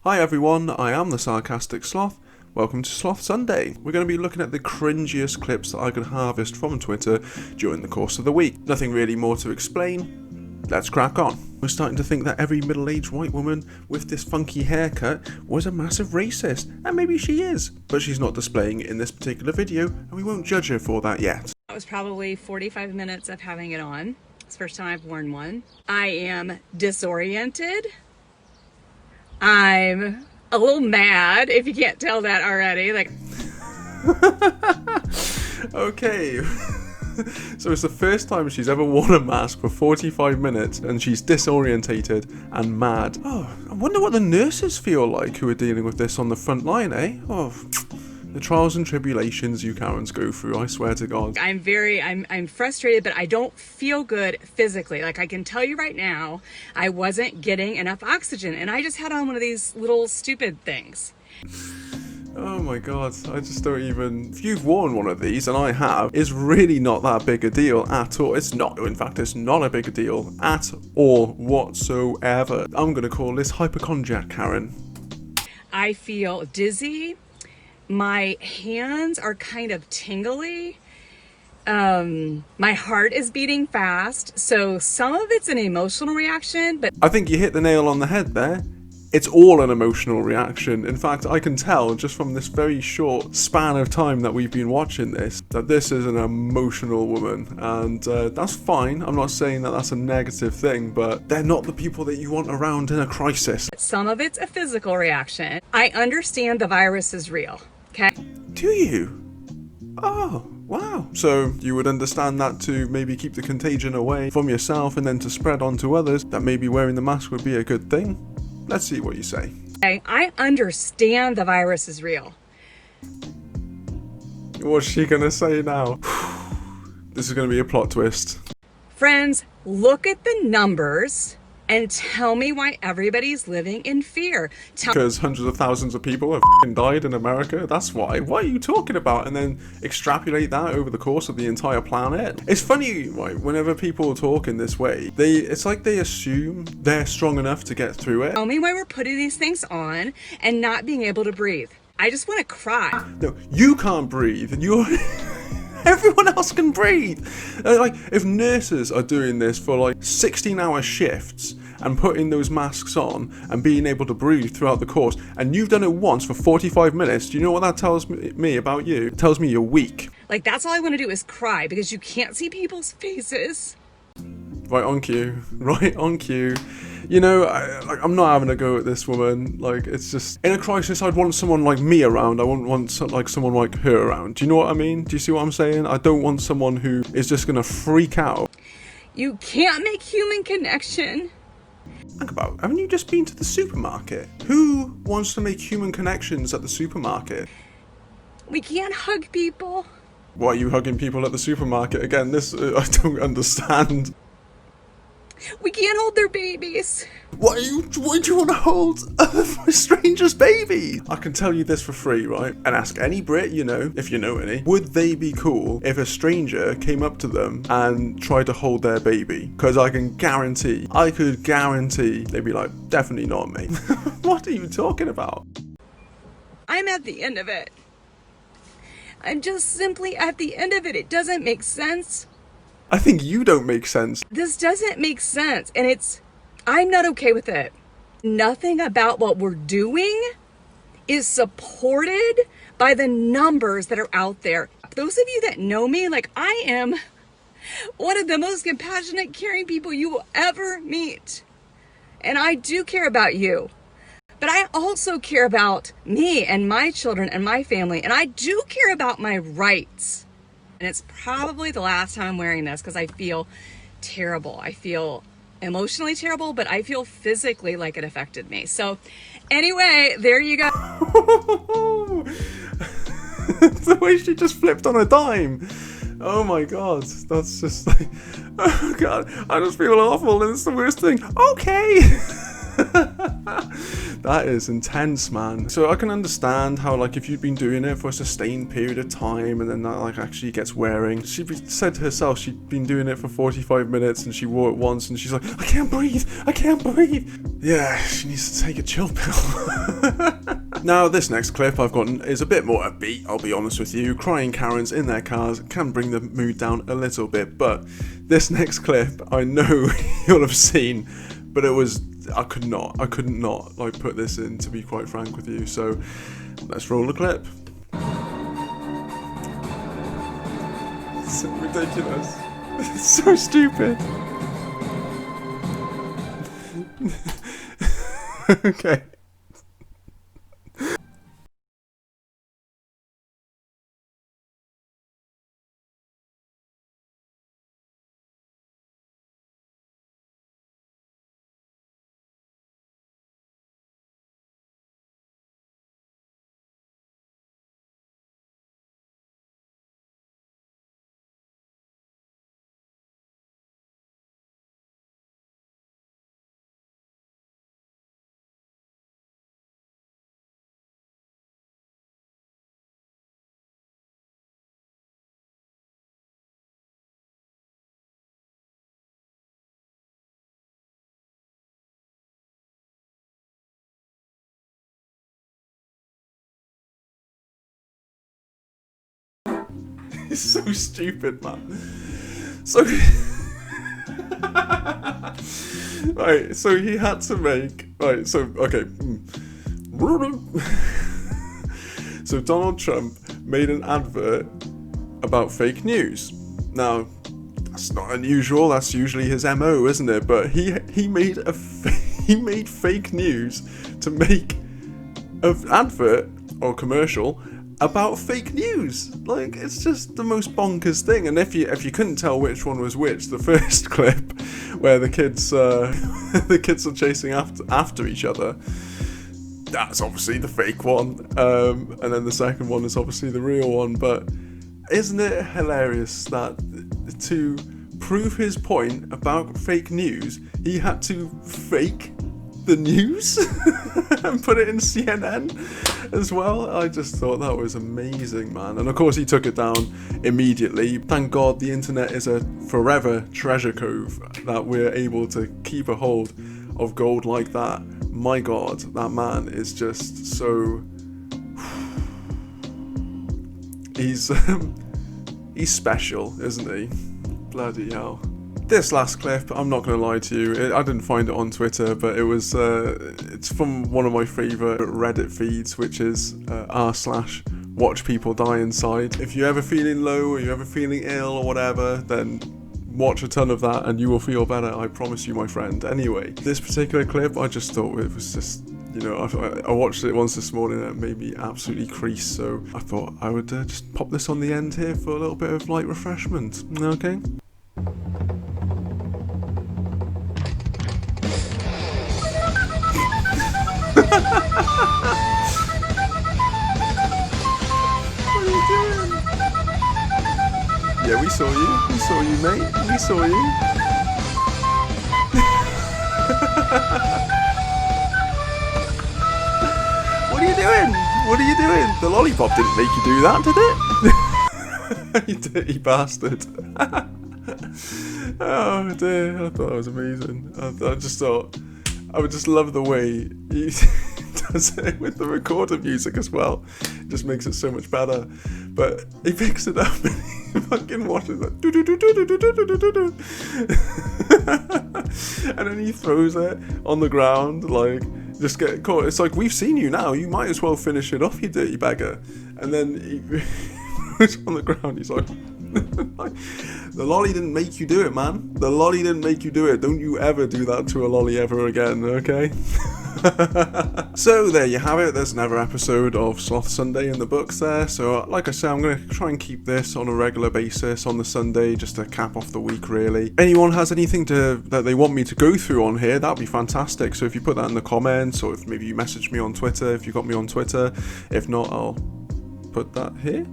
Hi everyone, I am the Sarcastic Sloth. Welcome to Sloth Sunday. We're going to be looking at the cringiest clips that I could harvest from Twitter during the course of the week. Nothing really more to explain. Let's crack on. We're starting to think that every middle-aged white woman with this funky haircut was a massive racist, and maybe she is, but she's not displaying it in this particular video, and we won't judge her for that yet. That was probably 45 minutes of having it on. It's the first time I've worn one. I am disoriented. I'm a little mad, if you can't tell that already. Okay. So it's the first time she's ever worn a mask for 45 minutes and she's disorientated and mad. Oh, I wonder what the nurses feel like who are dealing with this on the front line, eh? Oh, the trials and tribulations you Karens go through, I swear to God. I'm frustrated, but I don't feel good physically. Like, I can tell you right now, I wasn't getting enough oxygen, and I just had on one of these little stupid things. Oh my God, I just don't even... If you've worn one of these, and I have, it's really not that big a deal at all. It's not, in fact, it's not a big a deal at all whatsoever. I'm gonna call this hypochondriac, Karen. I feel dizzy. My hands are kind of tingly. My heart is beating fast. So some of it's an emotional reaction, but I think you hit the nail on the head there. It's all an emotional reaction. In fact, I can tell just from this very short span of time that we've been watching this, that this is an emotional woman. And that's fine. I'm not saying that that's a negative thing, but they're not the people that you want around in a crisis. Some of it's a physical reaction. I understand the virus is real, okay? Do you? Oh, wow. So you would understand that to maybe keep the contagion away from yourself and then to spread on to others, that maybe wearing the mask would be a good thing? Let's see what you say. Okay, I understand the virus is real. What's she gonna say now? This is gonna be a plot twist. Friends, look at the numbers and tell me why everybody's living in fear. Because hundreds of thousands of people have died in America. That's why. What are you talking about? And then extrapolate that over the course of the entire planet. It's funny, right? Whenever people talk in this way, it's like they assume they're strong enough to get through it. Tell me why we're putting these things on and not being able to breathe. I just want to cry. No, you can't breathe, and you're... Everyone else can breathe. Like, if nurses are doing this for like 16-hour shifts and putting those masks on and being able to breathe throughout the course, and you've done it once for 45 minutes, do you know what that tells me about you? It tells me you're weak. Like, that's all I want to do is cry because you can't see people's faces. Right on cue. Right on cue. You know, I'm not having a go at this woman. Like, it's just... In a crisis, I'd want someone like me around. I wouldn't want someone like her around. Do you know what I mean? Do you see what I'm saying? I don't want someone who is just gonna freak out. You can't make human connection. Think about it. Haven't you just been to the supermarket? Who wants to make human connections at the supermarket? We can't hug people. Why are you hugging people at the supermarket? Again, this... I don't understand. We can't hold their babies. Why do you want to hold a stranger's baby? I can tell you this for free, right? And ask any Brit you know, if you know any, would they be cool if a stranger came up to them and tried to hold their baby? Because I could guarantee they'd be like, definitely not me. What are you talking about? I'm at the end of it. I'm just simply at the end of it. It doesn't make sense. I think you don't make sense. This doesn't make sense, and I'm not okay with it. Nothing about what we're doing is supported by the numbers that are out there. Those of you that know me, like, I am one of the most compassionate, caring people you will ever meet. And I do care about you. But I also care about me and my children and my family, and I do care about my rights. And it's probably the last time I'm wearing this because I feel terrible. I feel emotionally terrible, but I feel physically like it affected me. So anyway, there you go. The way she just flipped on a dime. Oh my God, that's just like, oh God, I just feel awful and it's the worst thing. Okay. That is intense, man. So I can understand how, like, if you've been doing it for a sustained period of time and then that, like, actually gets wearing. She said to herself she'd been doing it for 45 minutes and she wore it once and she's like, I can't breathe. Yeah, she needs to take a chill pill. Now, this next clip I've gotten is a bit more upbeat, I'll be honest with you. Crying Karens in their cars can bring the mood down a little bit, but this next clip I know you'll have seen, but it was, I couldn't not like put this in, to be quite frank with you. So let's roll the clip. It's so ridiculous. It's so stupid. Okay. It's so stupid, man. So right, so he had to make so Donald Trump made an advert about fake news. Now, that's not unusual. That's usually his MO, isn't it? But he made he made fake news to make an advert or commercial about fake news. Like, it's just the most bonkers thing. And if you couldn't tell which one was which, the first clip where the kids are chasing after each other, that's obviously the fake one, and then the second one is obviously the real one. But isn't it hilarious that to prove his point about fake news, he had to fake the news and put it in CNN as well? I just thought that was amazing, man. And of course he took it down immediately. Thank God the internet is a forever treasure trove that we're able to keep a hold of gold like that. My God, that man is just so he's special, isn't he? Bloody hell. This last clip, I'm not going to lie to you, I didn't find it on Twitter, but it's from one of my favourite Reddit feeds, which is r/watch people die inside. If you're ever feeling low or you're ever feeling ill or whatever, then watch a ton of that and you will feel better, I promise you, my friend. Anyway, this particular clip, I just thought it was just, you know, I watched it once this morning and it made me absolutely crease, so I thought I would just pop this on the end here for a little bit of light refreshment, okay? What are you doing? Yeah, we saw you, mate, we saw you. What are you doing? What are you doing? The lollipop didn't make you do that, did it? You dirty bastard. Oh dear, I thought that was amazing. I just thought, I would just love the way he does it with the recorder music as well. It just makes it so much better. But he picks it up and he fucking watches it. And then he throws it on the ground, like, just get caught. It's like, we've seen you now, you might as well finish it off, you dirty beggar. And then he puts it on the ground, he's like, the lolly didn't make you do it, man. The lolly didn't make you do it. Don't you ever do that to a lolly ever again, okay? So there you have it. There's another episode of Sloth Sunday in the books there. So like I said, I'm going to try and keep this on a regular basis on the Sunday, just to cap off the week, really. Anyone has anything that they want me to go through on here, that'd be fantastic. So if you put that in the comments, or if maybe you message me on Twitter, if you got me on Twitter. If not, I'll put that here.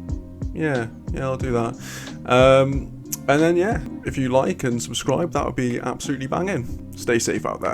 Yeah, I'll do that. And then, yeah, if you like and subscribe, that would be absolutely banging. Stay safe out there.